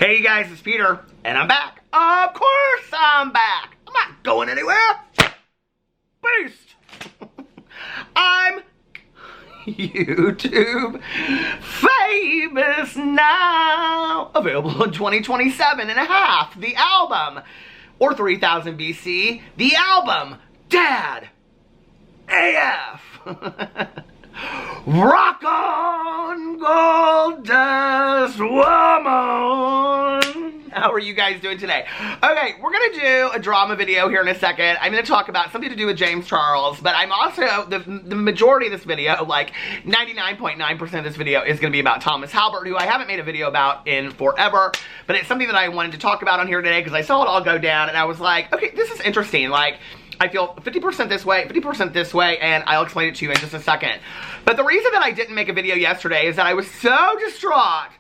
Hey guys, it's Peter, and I'm back. Of course I'm back. I'm not going anywhere. Beast. I'm YouTube famous now. Available in 2027 and a half. The album, or 3000 BC, the album, Dad AF. Rock on, gold dust woman. How are you guys doing today? Okay, we're gonna do a drama video here in a second. I'm gonna talk about something to do with James Charles, but I'm also, the majority of this video, like 99.9% of this video is gonna be about Thomas Halbert, who I haven't made a video about in forever, but it's something that I wanted to talk about on here today because I saw it all go down and I was like, okay, this is interesting. Like, I feel 50% this way, 50% this way, and I'll explain it to you in just a second. But the reason that I didn't make a video yesterday is that I was so distraught.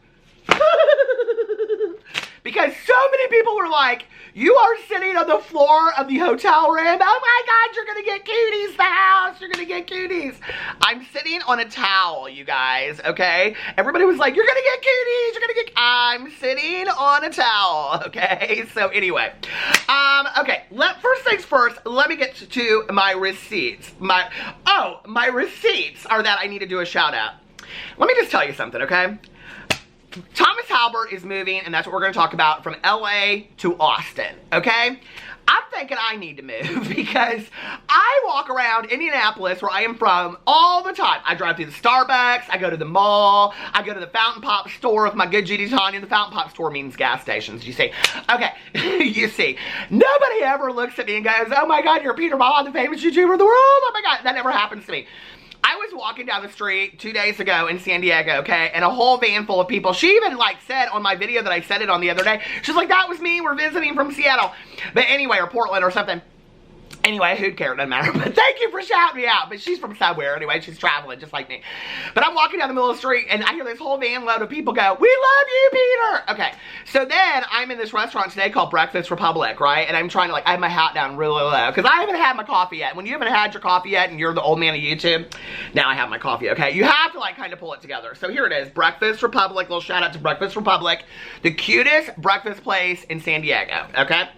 Because so many people were like, you are sitting on the floor of the hotel room. Oh my God, you're gonna get cuties, the house. You're gonna get cuties. I'm sitting on a towel, you guys, okay? Everybody was like, you're gonna get cuties, you're gonna get, I'm sitting on a towel, okay? So anyway, okay, first things first, let me get to my receipts. My receipts are that I need to do a shout out. Let me just tell you something, okay? Thomas Halbert is moving, and that's what we're going to talk about, from LA to Austin, okay? I'm thinking I need to move because I walk around Indianapolis, where I am from, all the time. I drive through the Starbucks, I go to the mall, I go to the Fountain Pop store with my good Judy Tanya. The Fountain Pop store means gas stations, you see. Okay, you see. Nobody ever looks at me and goes, oh my God, you're Peter Monn, the famous YouTuber of the world. Oh my God, that never happens to me. I was walking down the street 2 days ago in San Diego, okay, and a whole van full of people. She even, like, said on my video that I said it on the other day, she's like, that was me, we're visiting from Seattle. But anyway, or Portland or something. Anyway, who cares? Doesn't matter. But thank you for shouting me out. But she's from somewhere anyway. She's traveling just like me. But I'm walking down the middle of the street and I hear this whole van load of people go, we love you, Peter. Okay. So then I'm in this restaurant today called Breakfast Republic, right? And I'm trying to, like, I have my hat down really low because I haven't had my coffee yet. When you haven't had your coffee yet and you're the old man of YouTube, now I have my coffee, okay? You have to, like, kind of pull it together. So here it is. Breakfast Republic. Little shout out to Breakfast Republic. The cutest breakfast place in San Diego, okay?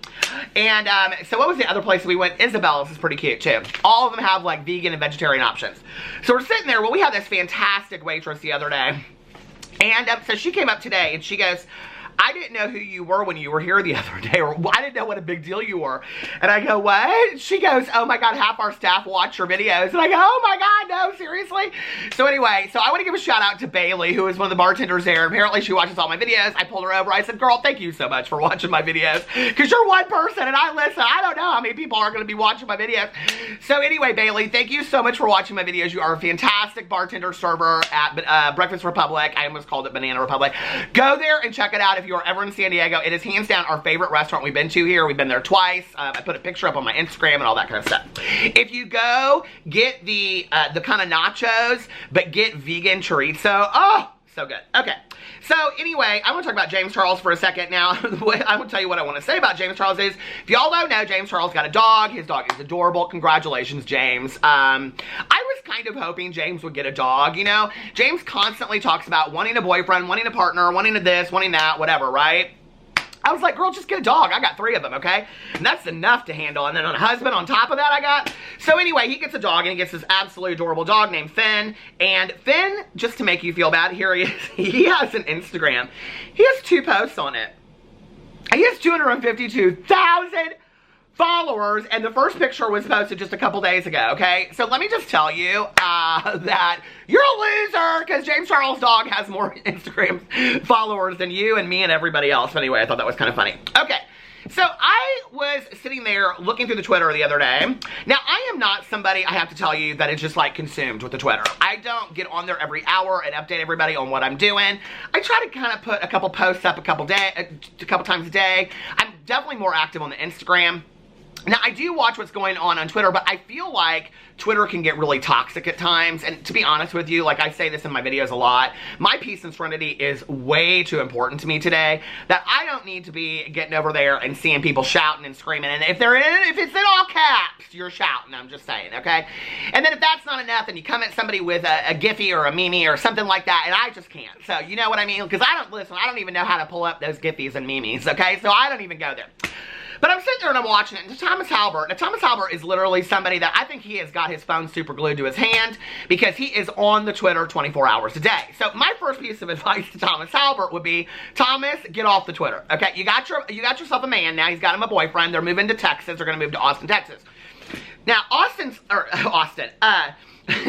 And so what was the other place that we went? Isabella's is pretty cute too. All of them have like vegan and vegetarian options. So we're sitting there. Well, we had this fantastic waitress the other day. And so she came up today and she goes, I didn't know who you were when you were here the other day, or I didn't know what a big deal you were. And I go, what? She goes, oh my God, half our staff watch your videos. And I go, oh my God, no, seriously? So anyway, so I want to give a shout out to Bailey, who is one of the bartenders there. Apparently she watches all my videos. I pulled her over. I said, girl, thank you so much for watching my videos. Because you're one person and I listen. I don't know how many people are going to be watching my videos. So anyway, Bailey, thank you so much for watching my videos. You are a fantastic bartender server at Breakfast Republic. I almost called it Banana Republic. Go there and check it out if you are ever in San Diego. It is hands down our favorite restaurant we've been to here. We've been there twice. I put a picture up on my Instagram and all that kind of stuff. If you go, get the kind of nachos, but get vegan chorizo. Oh, so good. Okay. So anyway, I want to talk about James Charles for a second now. I will tell you what I want to say about James Charles is, if y'all don't know, James Charles got a dog. His dog is adorable. Congratulations, James. I was kind of hoping James would get a dog, you know? James constantly talks about wanting a boyfriend, wanting a partner, wanting a this, wanting that, whatever, right? I was like, girl, just get a dog. I got 3 of them, okay? And that's enough to handle. And then a husband on top of that I got. So anyway, he gets a dog, and he gets this absolutely adorable dog named Finn. And Finn, just to make you feel bad, here he is. He has an Instagram. He has 2 posts on it. He has 252,000 followers, and the first picture was posted just a couple days ago, okay? So let me just tell you that you're a loser because James Charles' dog has more Instagram followers than you and me and everybody else. But anyway, I thought that was kind of funny. Okay, so I was sitting there looking through the Twitter the other day. Now, I am not somebody, I have to tell you, that is just like consumed with the Twitter. I don't get on there every hour and update everybody on what I'm doing. I try to kind of put a couple posts up a couple times a day. I'm definitely more active on the Instagram. Now, I do watch what's going on Twitter, but I feel like Twitter can get really toxic at times. And to be honest with you, like I say this in my videos a lot, my peace and serenity is way too important to me today, that I don't need to be getting over there and seeing people shouting and screaming. And if it's in all caps, you're shouting, I'm just saying, okay? And then if that's not enough, then you come at somebody with a Giphy or a meme or something like that, and I just can't. So, you know what I mean? Because I don't even know how to pull up those Giphies and memes, okay? So I don't even go there. But I'm sitting there and I'm watching it, and Thomas Halbert. Now, Thomas Halbert is literally somebody that I think he has got his phone super glued to his hand, because he is on the Twitter 24 hours a day. So my first piece of advice to Thomas Halbert would be, Thomas, get off the Twitter. Okay, you got yourself a man now. He's got him a boyfriend. They're moving to Texas. They're going to move to Austin, Texas. Now, Austin.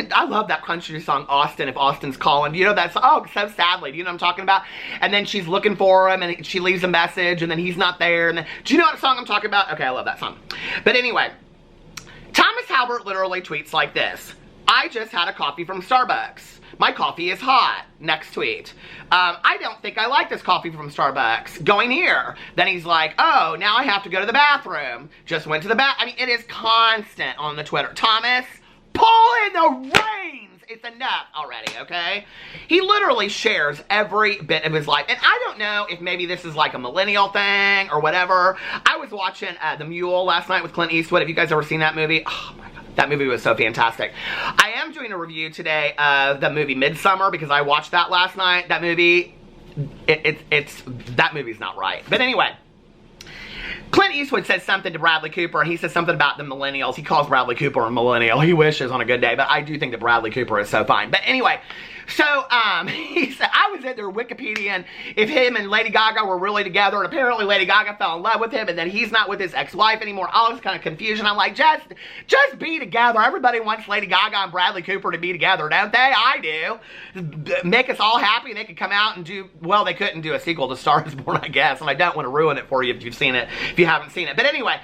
I love that country song, Austin, If Austin's Calling. You know, that's, oh, so sadly. Do you know what I'm talking about? And then she's looking for him, and she leaves a message, and then he's not there. And then, do you know what song I'm talking about? Okay, I love that song. But anyway, Thomas Halbert literally tweets like this. I just had a coffee from Starbucks. My coffee is hot. Next tweet. I don't think I like this coffee from Starbucks. Going here. Then he's like, oh, now I have to go to the bathroom. Just went to the I mean, it is constant on the Twitter. Thomas, pull in the reins. It's enough already, okay? He literally shares every bit of his life. And I don't know if maybe this is like a millennial thing or whatever. I was watching The Mule last night with Clint Eastwood. Have you guys ever seen that movie? Oh my God, that movie was so fantastic. I am doing a review today of the movie Midsummer, because I watched that last night. That movie, that movie's not right. But anyway, Clint Eastwood says something to Bradley Cooper, and he says something about the millennials. He calls Bradley Cooper a millennial. He wishes on a good day, but I do think that Bradley Cooper is so fine. But anyway, so he said, I was in there Wikipediaing if him and Lady Gaga were really together, and apparently Lady Gaga fell in love with him, and then he's not with his ex-wife anymore. All this kind of confusion. I'm like, just be together. Everybody wants Lady Gaga and Bradley Cooper to be together, don't they? I do. Make us all happy, and they could come out and do, well, they couldn't do a sequel to Star is Born, I guess, and I don't want to ruin it for you if you've seen it, if you haven't seen it. But anyway,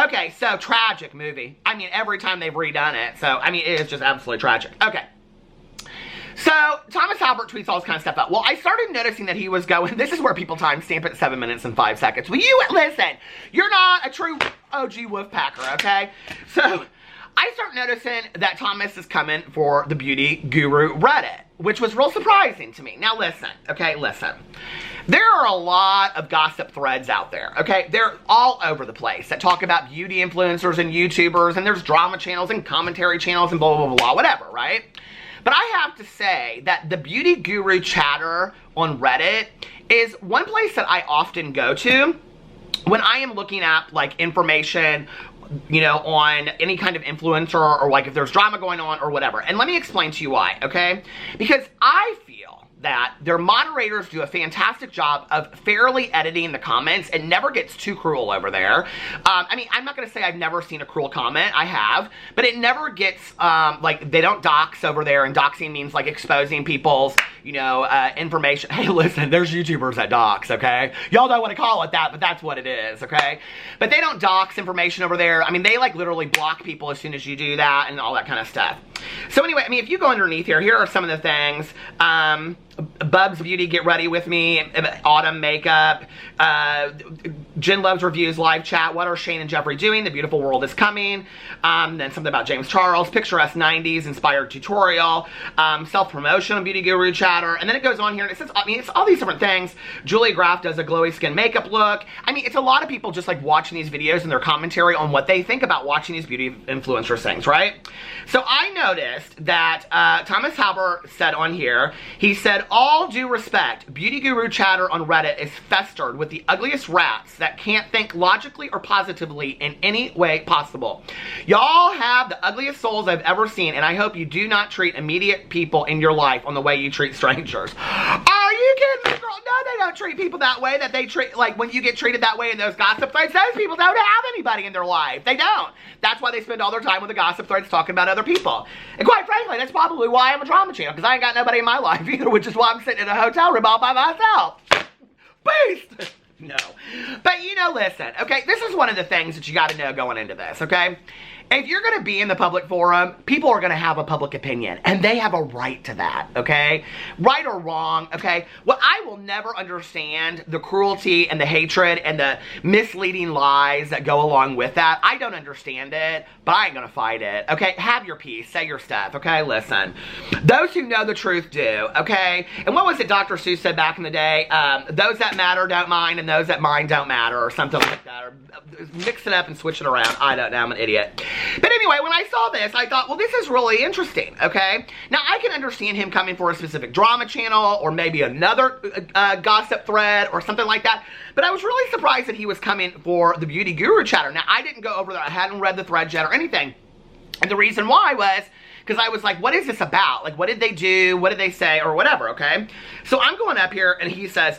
okay, so tragic movie. I mean, every time they've redone it. So, I mean, it is just absolutely tragic. Okay. So, Thomas Halbert tweets all this kind of stuff out. Well, I started noticing that he was going, this is where people timestamp at 7 minutes and 5 seconds. Will you listen? You're not a true OG Wolfpacker, okay? So, I start noticing that Thomas is coming for the beauty guru Reddit, which was real surprising to me. Now, listen, okay, listen. There are a lot of gossip threads out there, okay? They're all over the place that talk about beauty influencers and YouTubers, and there's drama channels and commentary channels and blah, blah, blah, blah, whatever, right? But I have to say that the beauty guru chatter on Reddit is one place that I often go to when I am looking at, like, information, you know, on any kind of influencer, or like if there's drama going on or whatever. And let me explain to you why, okay? Because I feel that their moderators do a fantastic job of fairly editing the comments and never gets too cruel over there. I mean, I'm not going to say I've never seen a cruel comment. I have. But it never gets, like, they don't dox over there. And doxing means, like, exposing people's, you know, information. Hey, listen, there's YouTubers that dox, okay? Y'all don't want to call it that, but that's what it is, okay? But they don't dox information over there. I mean, they, like, literally block people as soon as you do that and all that kind of stuff. So anyway, I mean, if you go underneath here are some of the things. Bubs Beauty, Get Ready With Me, Autumn Makeup, Jen Loves Reviews, Live Chat, What Are Shane and Jeffrey Doing? The Beautiful World Is Coming, then something about James Charles, Picturesque 90s, Inspired Tutorial, Self-Promotion, Beauty Guru Chatter, and then it goes on here, and it says, I mean, it's all these different things. Julia Graff does a glowy skin makeup look. I mean, it's a lot of people just like watching these videos and their commentary on what they think about watching these beauty influencer things, right? So I noticed that Thomas Halbert said on here, he said, all due respect, beauty guru chatter on Reddit is festered with the ugliest rats that can't think logically or positively in any way possible. Y'all have the ugliest souls I've ever seen, and I hope you do not treat immediate people in your life on the way you treat strangers. Are you kidding me, girl? No, they don't treat people that way, that they treat, like, when you get treated that way in those gossip threads, those people don't have anybody in their life. They don't. That's why they spend all their time with the gossip threads talking about other people. And quite frankly, that's probably why I'm a drama channel, because I ain't got nobody in my life either, which is why I'm sitting in a hotel room all by myself. Beast! No. But But, you know, listen, okay, this is one of the things that you got to know going into this, okay? If you're going to be in the public forum, people are going to have a public opinion, and they have a right to that, okay? Right or wrong, okay? Well, I will never understand the cruelty and the hatred and the misleading lies that go along with that. I don't understand it, but I ain't going to fight it, okay? Have your peace. Say your stuff, okay? Listen. Those who know the truth do, okay? And what was it Dr. Seuss said back in the day? Those that matter don't mind, and those that mind don't matter, or something like that. Or mix it up and switch it around. I don't know. I'm an idiot. But anyway, when I saw this, I thought, well, this is really interesting, okay? Now, I can understand him coming for a specific drama channel or maybe another gossip thread or something like that. But I was really surprised that he was coming for the Beauty Guru chatter. Now, I didn't go over there. I hadn't read the thread yet or anything. And the reason why was because I was like, what is this about? Like, what did they do? What did they say? Or whatever, okay? So I'm going up here, and he says,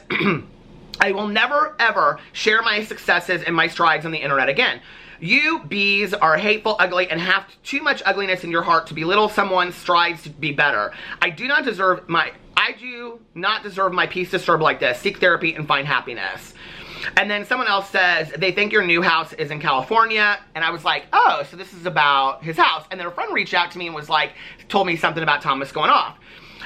I will never, ever share my successes and my strides on the internet again. You bees are hateful, ugly, and have too much ugliness in your heart to belittle someone's strides to be better. I do not deserve my peace disturbed like this. Seek therapy and find happiness. And then someone else says, they think your new house is in California. And I was like, oh, so this is about his house. And then a friend reached out to me and was like, told me something about Thomas going off.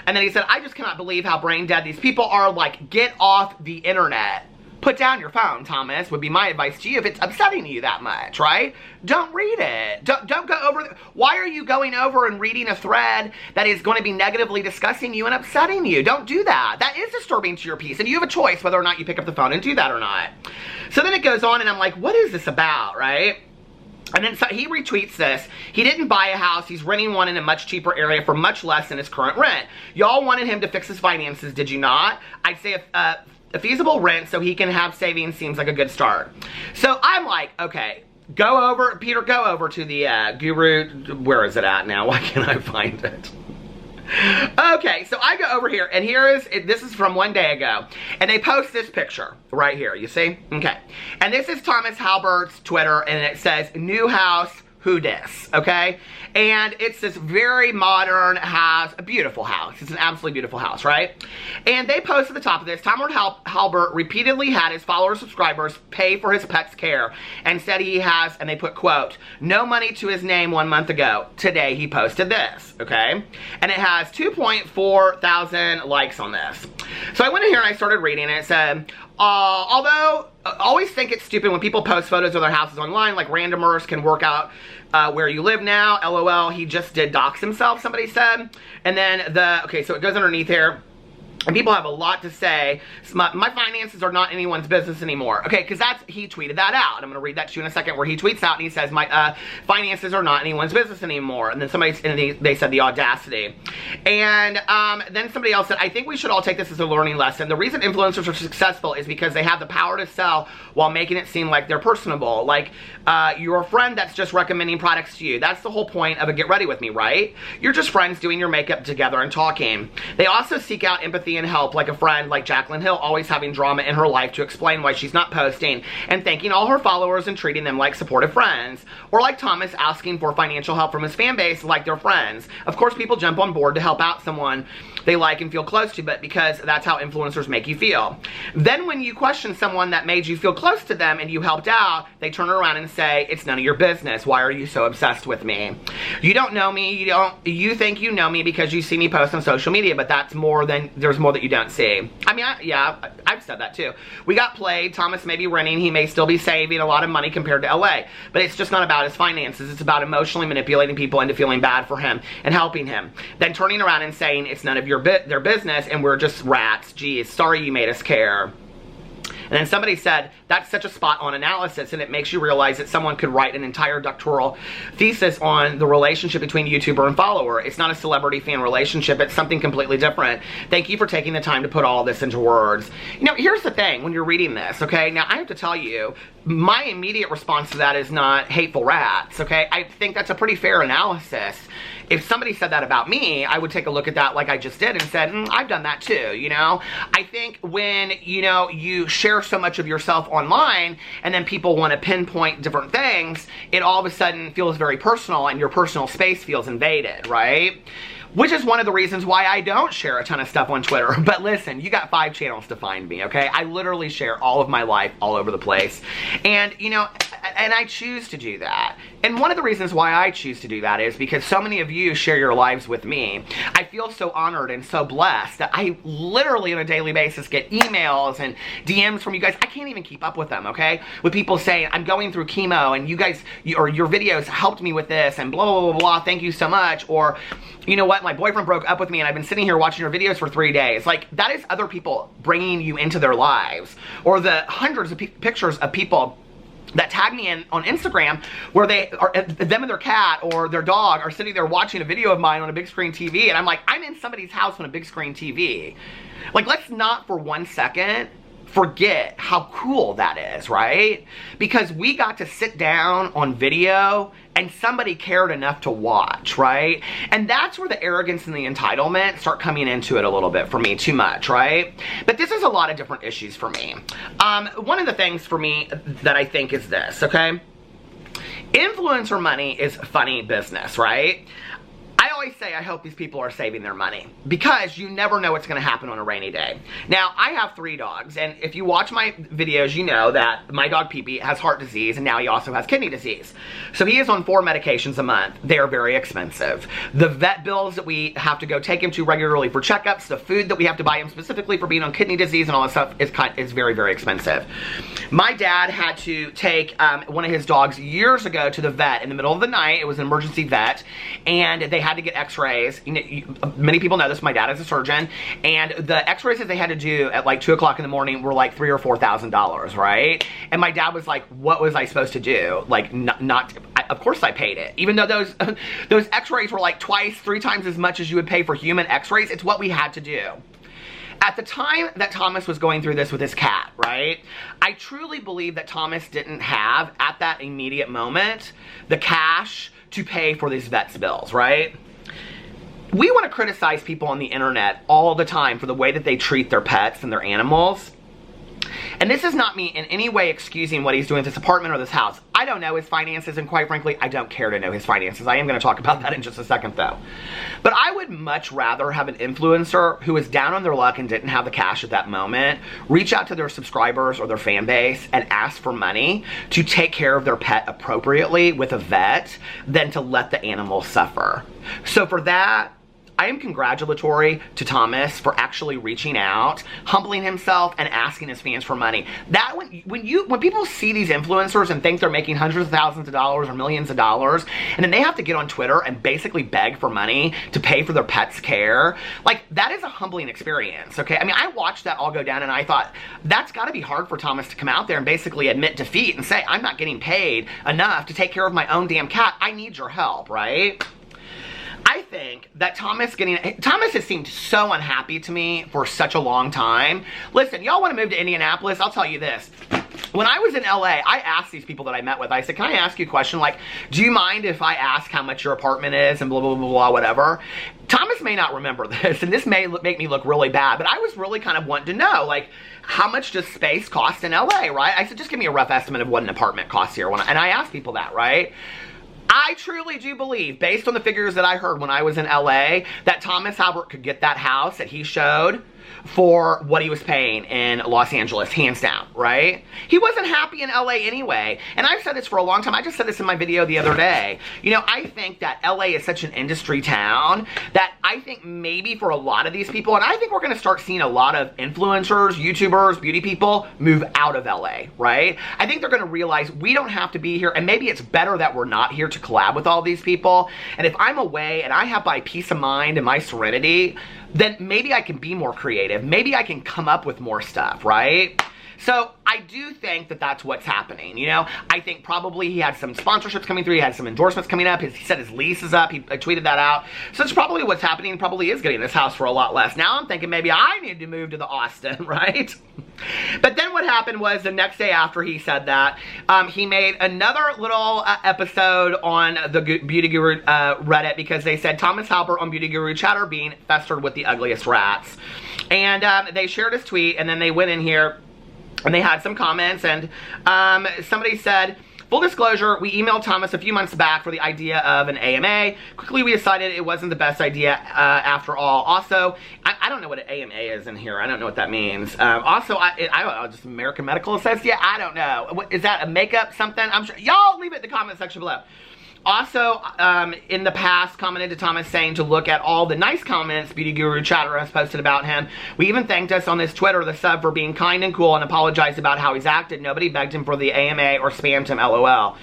And then he said, I just cannot believe how brain dead these people are. Like, get off the internet. Put down your phone, Thomas, would be my advice to you if it's upsetting you that much, right? Don't read it. Don't go over. Why are you going over and reading a thread that is going to be negatively discussing you and upsetting you? Don't do that. That is disturbing to your peace, and you have a choice whether or not you pick up the phone and do that or not. So then it goes on, and I'm like, what is this about, right? And then so he retweets this. He didn't buy a house. He's renting one in a much cheaper area for much less than his current rent. Y'all wanted him to fix his finances, did you not? I'd say a feasible rent so he can have savings seems like a good start. So I'm like, okay, Peter, go over to the Guru. Where is it at now? Why can't I find it? Okay, so I go over here, and this is from one day ago, and they post this picture right here, you see? Okay, and this is Thomas Halbert's Twitter, and it says, new house, who dis, okay? And it's this very modern house, a beautiful house. It's an absolutely beautiful house, right? And they post at the top of this, Thomas Halbert repeatedly had his followers, subscribers pay for his pet's care and said he has, and they put, quote, no money to his name 1 month ago. Today he posted this, okay? And it has 2.4 thousand likes on this. So I went in here and I started reading it. It said, although I always think it's stupid when people post photos of their houses online, like randomers can work out where you live now. LOL, he just did dox himself, somebody said. And then okay, so it goes underneath here. And people have a lot to say. My finances are not anyone's business anymore. Okay, because he tweeted that out. And I'm going to read that to you in a second, where he tweets out and he says, my finances are not anyone's business anymore. And then they said the audacity. And then somebody else said, I think we should all take this as a learning lesson. The reason influencers are successful is because they have the power to sell while making it seem like they're personable. Like your friend that's just recommending products to you. That's the whole point of a get ready with me, right? You're just friends doing your makeup together and talking. They also seek out empathy and help, like a friend like Jaclyn Hill, always having drama in her life to explain why she's not posting, and thanking all her followers and treating them like supportive friends. Or like Thomas asking for financial help from his fan base like they're friends. Of course, people jump on board to help out someone they like and feel close to, but because that's how influencers make you feel. Then when you question someone that made you feel close to them and you helped out, they turn around and say, it's none of your business. Why are you so obsessed with me? You don't know me. You think you know me because you see me post on social media, but there's more that you don't see. I mean, I've said that too. We got played. Thomas may be renting. He may still be saving a lot of money compared to LA, but it's just not about his finances. It's about emotionally manipulating people into feeling bad for him and helping him. Then turning around and saying it's none of their business and we're just rats. Geez, sorry you made us care. And then somebody said, that's such a spot-on analysis, and it makes you realize that someone could write an entire doctoral thesis on the relationship between YouTuber and follower. It's not a celebrity-fan relationship. It's something completely different. Thank you for taking the time to put all this into words. You know, here's the thing when you're reading this, okay? Now, I have to tell you, my immediate response to that is not hateful rats, okay? I think that's a pretty fair analysis. If somebody said that about me, I would take a look at that like I just did and said, I've done that too, you know? I think when, you know, you share share so much of yourself online and then people want to pinpoint different things, it all of a sudden feels very personal and your personal space feels invaded, right? Which is one of the reasons why I don't share a ton of stuff on Twitter. But listen, you got 5 channels to find me, okay? I literally share all of my life all over the place. And, you know, and I choose to do that. And one of the reasons why I choose to do that is because so many of you share your lives with me. I feel so honored and so blessed that I literally on a daily basis get emails and DMs from you guys. I can't even keep up with them, okay? With people saying, I'm going through chemo and you guys, or your videos helped me with this and blah, blah, blah, blah, thank you so much. Or, you know what, my boyfriend broke up with me and I've been sitting here watching your videos for 3 days. Like, that is other people bringing you into their lives. Or the hundreds of pictures of people that tag me in on Instagram where they are, them and their cat or their dog are sitting there watching a video of mine on a big screen TV, and I'm like, I'm in somebody's house on a big screen TV. Like, let's not for 1 second forget how cool that is, right? Because we got to sit down on video and somebody cared enough to watch, right? And that's where the arrogance and the entitlement start coming into it a little bit for me, too much, right? But this is a lot of different issues for me. One of the things for me that I think is this, okay? Influencer money is funny business, right? I always say I hope these people are saving their money because you never know what's going to happen on a rainy day. Now, I have 3 dogs, and if you watch my videos, you know that my dog Pee-Pee has heart disease, and now he also has kidney disease. So he is on 4 medications a month. They are very expensive. The vet bills that we have to go take him to regularly for checkups, the food that we have to buy him specifically for being on kidney disease and all that stuff is very, very expensive. My dad had to take one of his dogs years ago to the vet in the middle of the night. It was an emergency vet, and they had to get x-rays. You know, many people know this, my dad is a surgeon, and the x-rays that they had to do at like 2 o'clock in the morning were like $3,000 or $4,000, right? And my dad was like, what was I supposed to do? Like, of course I paid it. Even though those x-rays were like 2, 3 times as much as you would pay for human x-rays, it's what we had to do. At the time that Thomas was going through this with his cat, right, I truly believe that Thomas didn't have, at that immediate moment, the cash to pay for these vet's bills, right? We want to criticize people on the internet all the time for the way that they treat their pets and their animals. And this is not me in any way excusing what he's doing with this apartment or this house. I don't know his finances, and quite frankly, I don't care to know his finances. I am going to talk about that in just a second, though. But I would much rather have an influencer who is down on their luck and didn't have the cash at that moment reach out to their subscribers or their fan base and ask for money to take care of their pet appropriately with a vet than to let the animal suffer. So for that, I am congratulatory to Thomas for actually reaching out, humbling himself, and asking his fans for money. That when people see these influencers and think they're making hundreds of thousands of dollars or millions of dollars, and then they have to get on Twitter and basically beg for money to pay for their pet's care, like, that is a humbling experience, okay? I mean, I watched that all go down and I thought, that's gotta be hard for Thomas to come out there and basically admit defeat and say, I'm not getting paid enough to take care of my own damn cat. I need your help, right? I think that Thomas has seemed so unhappy to me for such a long time. Listen, y'all want to move to Indianapolis? I'll tell you this. When I was in LA, I asked these people that I met with, I said, can I ask you a question? Like, do you mind if I ask how much your apartment is and blah, blah, blah, blah, whatever? Thomas may not remember this, and this may make me look really bad, but I was really kind of wanting to know, like, how much does space cost in LA, right? I said, just give me a rough estimate of what an apartment costs here. And I asked people that, right? I truly do believe, based on the figures that I heard when I was in LA, that Thomas Halbert could get that house that he showed for what he was paying in Los Angeles, hands down, right? He wasn't happy in LA anyway. And I've said this for a long time. I just said this in my video the other day. You know, I think that LA is such an industry town that I think maybe for a lot of these people, and I think we're going to start seeing a lot of influencers, YouTubers, beauty people move out of LA, right? I think they're going to realize we don't have to be here, and maybe it's better that we're not here to collab with all these people. And if I'm away and I have my peace of mind and my serenity, then maybe I can be more creative. Maybe I can come up with more stuff, right? So I do think that that's what's happening, you know? I think probably he had some sponsorships coming through. He had some endorsements coming up. He said his lease is up. He tweeted that out. So it's probably what's happening. He probably is getting this house for a lot less. Now I'm thinking maybe I need to move to the Austin, right? But then what happened was the next day after he said that, he made another little episode on the Beauty Guru Reddit because they said Thomas Halbert on Beauty Guru Chatter being festered with the ugliest rats. And they shared his tweet, and then they went in here And they had some comments, and somebody said, full disclosure, we emailed Thomas a few months back for the idea of an AMA. Quickly, we decided it wasn't the best idea after all. Also, I don't know what an AMA is in here. I don't know what that means. Also, I don't know, just American Medical Association? I don't know. Is that a makeup something? I'm sure. Y'all leave it in the comment section below. Also, in the past, commented to Thomas saying to look at all the nice comments Beauty Guru Chatter has posted about him. We even thanked us on this Twitter, the sub, for being kind and cool and apologized about how he's acted. Nobody begged him for the AMA or spammed him, LOL.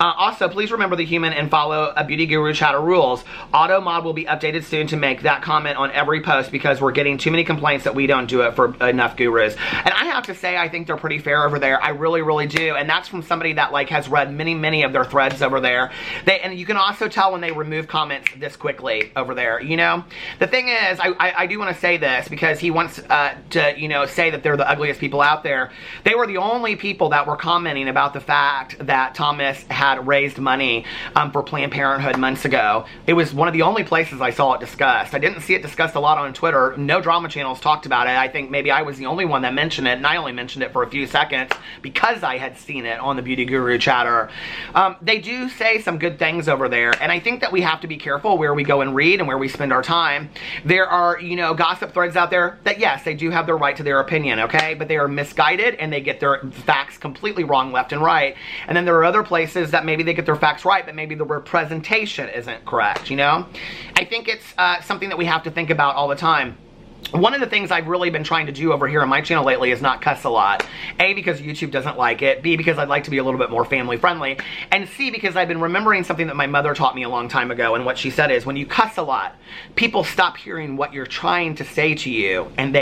Also, please remember the human and follow a Beauty Guru Chatter rules. Auto mod will be updated soon to make that comment on every post because we're getting too many complaints that we don't do it for enough gurus. And I have to say, I think they're pretty fair over there. I really, really do. And that's from somebody that like has read many, many of their threads over there. And you can also tell when they remove comments this quickly over there, you know? The thing is, I do want to say this because he wants to, you know, say that they're the ugliest people out there. They were the only people that were commenting about the fact that Thomas had raised money for Planned Parenthood months ago. It was one of the only places I saw it discussed. I didn't see it discussed a lot on Twitter. No drama channels talked about it. I think maybe I was the only one that mentioned it, and I only mentioned it for a few seconds because I had seen it on the Beauty Guru Chatter. They do say some good things over there, and I think that we have to be careful where we go and read and where we spend our time. There are, you know, gossip threads out there that, yes, they do have their right to their opinion, okay? But they are misguided, and they get their facts completely wrong left and right. And then there are other places that maybe they get their facts right, but maybe the representation isn't correct, you know? I think it's something that we have to think about all the time. One of the things I've really been trying to do over here on my channel lately is not cuss a lot. A, because YouTube doesn't like it. B, because I'd like to be a little bit more family friendly. And C, because I've been remembering something that my mother taught me a long time ago, and what she said is, when you cuss a lot, people stop hearing what you're trying to say to you, and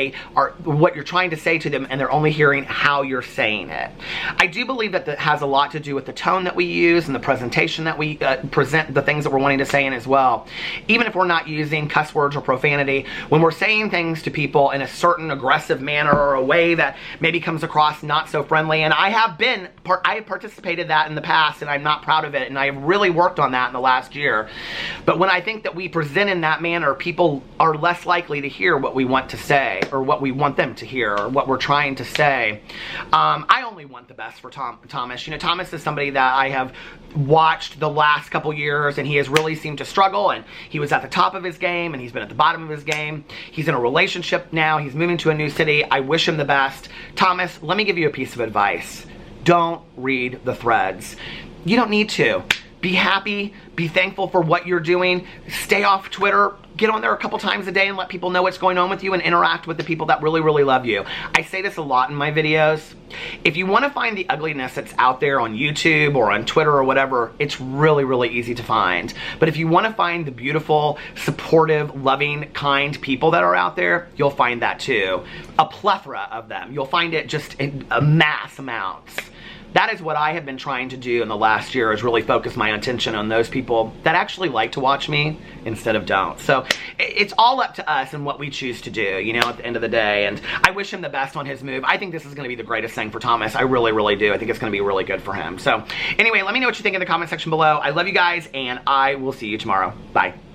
what you're trying to say to them, and they're only hearing how you're saying it. I do believe that that has a lot to do with the tone that we use and the presentation that we present the things that we're wanting to say in as well. Even if we're not using cuss words or profanity, when we're saying things to people in a certain aggressive manner or a way that maybe comes across not so friendly, and I have participated that in the past, and I'm not proud of it, and I have really worked on that in the last year. But when I think that we present in that manner, people are less likely to hear what we want to say, or what we want them to hear, or what we're trying to say. I only want the best for Thomas. You know, Thomas is somebody that I have watched the last couple years, and he has really seemed to struggle, and he was at the top of his game, and he's been at the bottom of his game. He's in a relationship now. He's moving to a new city. I wish him the best. Thomas, let me give you a piece of advice. Don't read the threads. You don't need to. Be happy. Be thankful for what you're doing. Stay off Twitter. Get on there a couple times a day and let people know what's going on with you, and interact with the people that really, really love you. I say this a lot in my videos. If you want to find the ugliness that's out there on YouTube or on Twitter or whatever, it's really, really easy to find. But if you want to find the beautiful, supportive, loving, kind people that are out there, you'll find that too. A plethora of them. You'll find it just in mass amounts. That is what I have been trying to do in the last year, is really focus my attention on those people that actually like to watch me instead of don't. So it's all up to us and what we choose to do, you know, at the end of the day. And I wish him the best on his move. I think this is going to be the greatest thing for Thomas. I really, really do. I think it's going to be really good for him. So anyway, let me know what you think in the comment section below. I love you guys, and I will see you tomorrow. Bye.